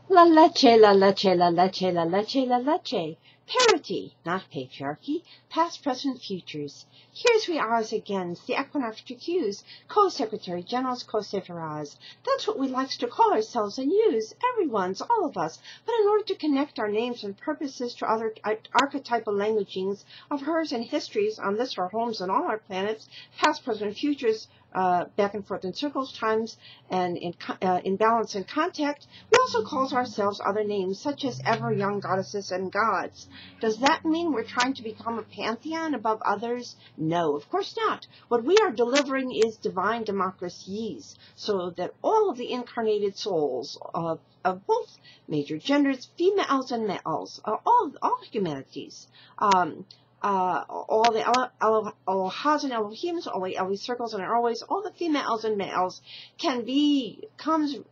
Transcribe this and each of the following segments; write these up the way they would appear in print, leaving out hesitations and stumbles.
La leche, la leche, la leche, la leche, la leche. Parity, not patriarchy. Past, present, futures. Here's we are again, the Equinoxtrueqsz, Co-Secretary General's Co-Secretary. That's what we likes to call ourselves and use, everyone's, all of us. But in order to connect our names and purposes to other archetypal languagings of hers and histories on this, our homes, and all our planets, past, present, futures, back and forth in circles, times, and in balance and contact, we also call ourselves other names, such as ever young goddesses and gods. Does that mean we're trying to become a pantheon above others? No, of course not. What we are delivering is divine democracies, so that all of the incarnated souls of both major genders, females and males, all humanities, all the Elohas and Elohims, all the Elohim circles and always, all the females and males can be, reborns,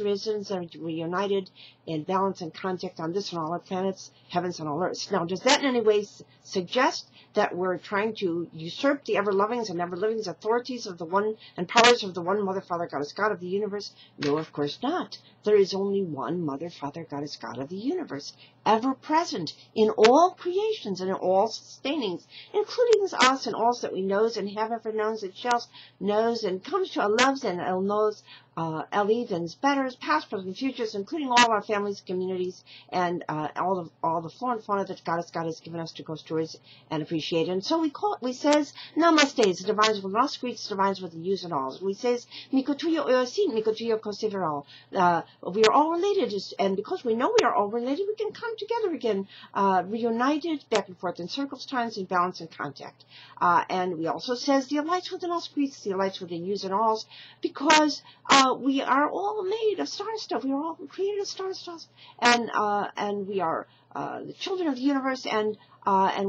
risen, and reunited in balance and contact on this and all our planets, heavens and all earths. Now, does that in any way suggest that we're trying to usurp the ever-lovings and ever-livings authorities of the one and powers of the one Mother, Father, Goddess, God of the universe? No, of course not. There is only one Mother, Father, Goddess, God of the universe, ever present in all creations and in all sustainings, including us and all that we knows and have ever known and shall knows and comes to our loves and knows, ELLEVENSZ, betters, past, present, futures, including all our families, communities, and all the flora and fauna that God has given us to go towards and appreciate. And so we says Namaste, the divines with us, greets divines with the use and all. We says Mikotuyo Oyosin, Mikotuyo Koseveral. We are all related, and because we know we are all related, we can come together again, reunited, back and forth in circles, times, in balance and contact. And we also says the lights within us greets the lights within yous and alls, because we are all made of star stuff. We are all created of star stuff, and we are the children of the universe, and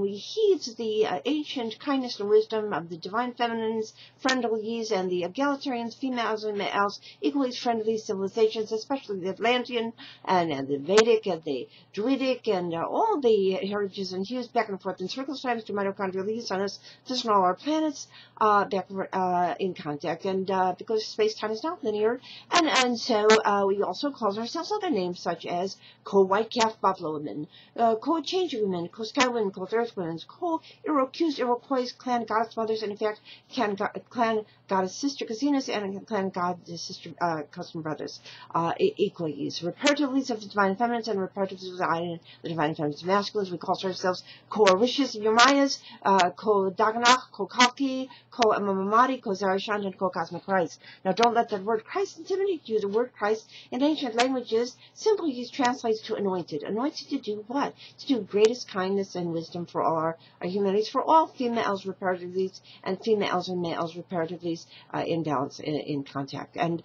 we heed the ancient kindness and wisdom of the divine feminines, friendlies, and the egalitarians, females and males, equally friendly civilizations, especially the Atlantean and the Vedic and the Druidic and all the heritages and hues back and forth in circles, times, to mitochondrial leaves on us, this and all our planets, back in contact, and because space-time is not linear, and so we also call ourselves other names such as co-white calf buffalo women, co-changing women, co-sky women, co-earth women, Iroquois, clan goddess mothers, and in fact, clan goddess sister cousines, and clan goddess sister cousin brothers, equals reparatively of the divine feminines and reparatively of the divine feminines masculines. We call ourselves co-Orishas of Yomayas, co-Daganach, co-Kalki, co-Amamamadi, co-Zarashand, and co-Couszmic Chrisztsz. Now, don't let that word Christ intimidate you. The word Christ in ancient languages simply translates to anointed. Anointed to do what? To do greatest kindness and wisdom for all our humanities, for all females reparatively and females and males reparatively in balance, in contact. And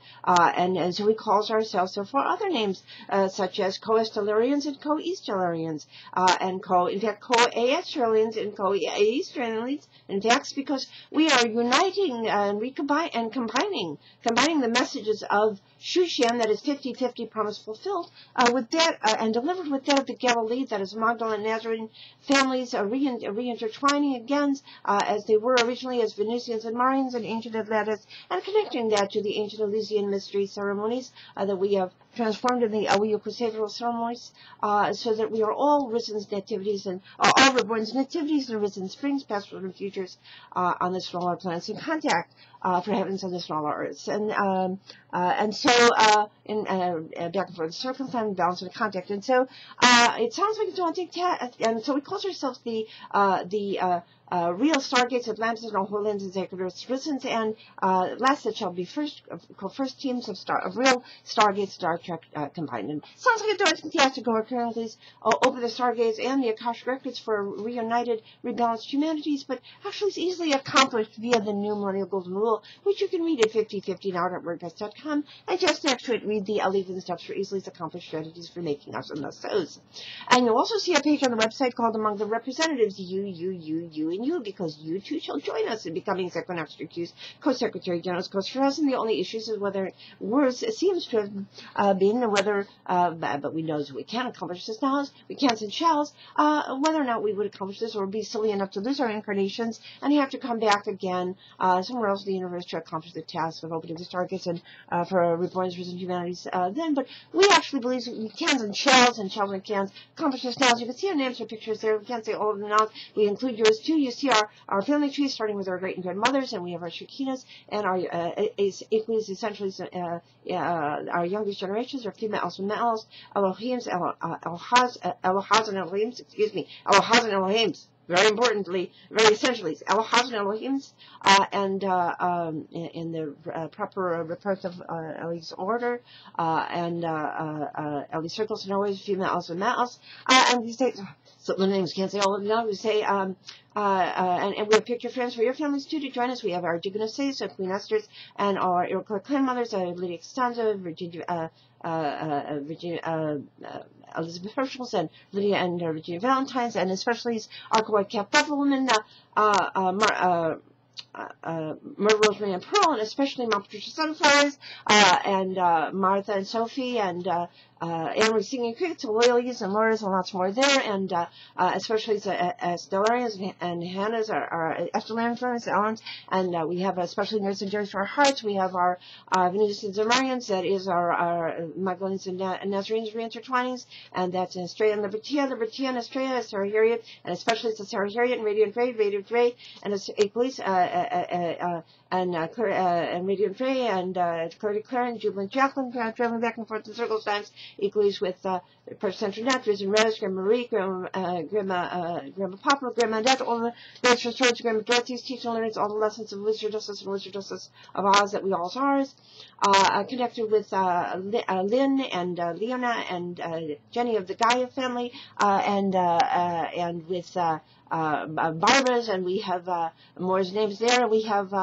so we call ourselves, therefore, other names such as co-Stellarians and co-Easterlians, and in fact, co-Aesterlians and co-Easterlians. In fact, because we are uniting and combining the messages of Shushan, that is 50-50 promise fulfilled, with that and delivered with that of the Galilee, that is Magdalene and Nazarene families reintertwining again as they were originally as Venusians and Marians and ancient Atlantis, and connecting that to the ancient Elysian mystery ceremonies that we have transformed in the MYOU procedural ceremonies, so that we are all risen nativities and all reborn nativities and risen springs, past, present, futures on the smaller planets in contact for heavens and the smaller earths, and so in back and forth circumstance, balance and contact, and so it sounds like it's daunting, and so we call ourselves the real stargates, Atlantis, and all whole lands and sacred earths risen, and last that shall be first teams of real stargates, Star Trek combined. And sounds like a daunting task to go currently over the stargates and the Akashic records for reunited, rebalanced humanities, but actually it's easily accomplished via the new Millennial Golden Rule, which you can read at 5050now.wordpress.com, and just next to it read the 11 steps for easily accomplished strategies for making us and those. And you'll also see a page on the website called Among the Representatives, you in you, because you too shall join us in becoming Equinoxtrueqsz Co-Secretary General's Co-Secretary, and the only issues is whether words seems to have been whether, but we know that we can accomplish this now, we can't and shells, whether or not we would accomplish this or be silly enough to lose our incarnations and have to come back again somewhere else in the universe to accomplish the task of opening the stargates and for reborn risen humanities then. But we actually believe that we cans and shells and cans accomplish this now. As you can see our names or pictures there. We can't say all of them now. We include yours too. You see our family tree starting with our great and grandmothers, and we have our Shekinas and our equals, essentially our youngest generations, our females and males, Elohims, Elohaz and Elohims, Elohaz and Elohims. Very importantly, very essentially, Elohaz and Elohims, and in the proper repetitive Ellie's order, and Ellie's circles and always females and males, and we say, so the names can't say all of them now, we say, and we have picked your friends for your families too to join us. We have our Dignoses, so Queen Esther's, and our Iroquois clan mothers, Lydia Costanza, Virginia, Elizabeth Herschel's, and Lydia and Virginia Valentine's, and especially our White Cap Buffalo women, Myrtle, Rosemary, and Pearl, and especially Mount Patricia Sunflowers, and Martha and Sophie, and Anne-Marie Singing Crickets, Lilies, and Laura's, and lots more there, and especially Stellarians and Hannah's, our Estelarian friends, Ellen's, and we have especially Nurse and Jerry's for our hearts. We have our Venusians and Marians, that is our Magdalenes and Nazarenes reintertwinings, and that's in Estrella and Libertia and Estrella, Sarah Harriet, and especially it's Sarah Harriet and Radiant Ray, and it's equally, and Radiant Ray, and Claire Claire, and Jubilant Jacqueline, traveling back and forth in circles times, equally with First Century Nat, Risen Rose, Grandma Marie, Grandma Papa, Grandma Annette, all the Grandma George, Grandma Dorothy's teaching and learning all the lessons of Wizardesses and Wizardesses of Oz that we all ours. Connected with Lynn and Leona and Jenny of the Gaia family, and with Barbara's, and we have Moore's names there. We have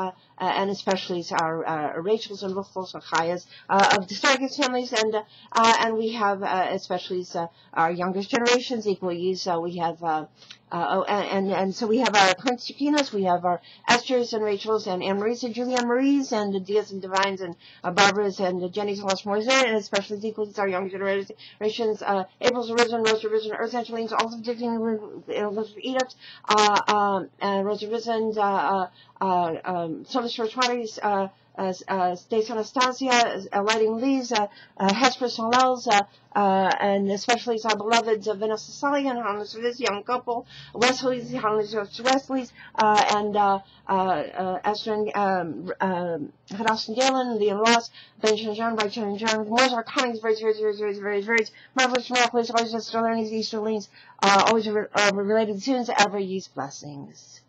and especially our Rachel's and Ruchels and Chaya's of the Stargates families, and we have especially our youngest generations equally. So we have and so we have our Prince Chiquinas, we have our Esther's and Rachel's and Anne Marie's and Julianne Marie's and Diaz and Divines and Barbara's and Jenny's and lots more there, and especially equally our young generations, April's Arisen, Rose Arisen, Earth Angelines, all of the Elizabeth Edith, Rose Arisen, Solis Roswatties, Stace Anastasia, Lighting Lee's, Hesperus and Lels, and especially our beloveds of Vanessa Sully and Harness of this young couple, Wesley's, Harness of Wesley's, and Esther and Hadassah and Galen, Liam Ross, Benjamin John, Brighton and John, more are Comingsz, very marvelous, always just learning these Easterlings, always related to students, ever use blessings.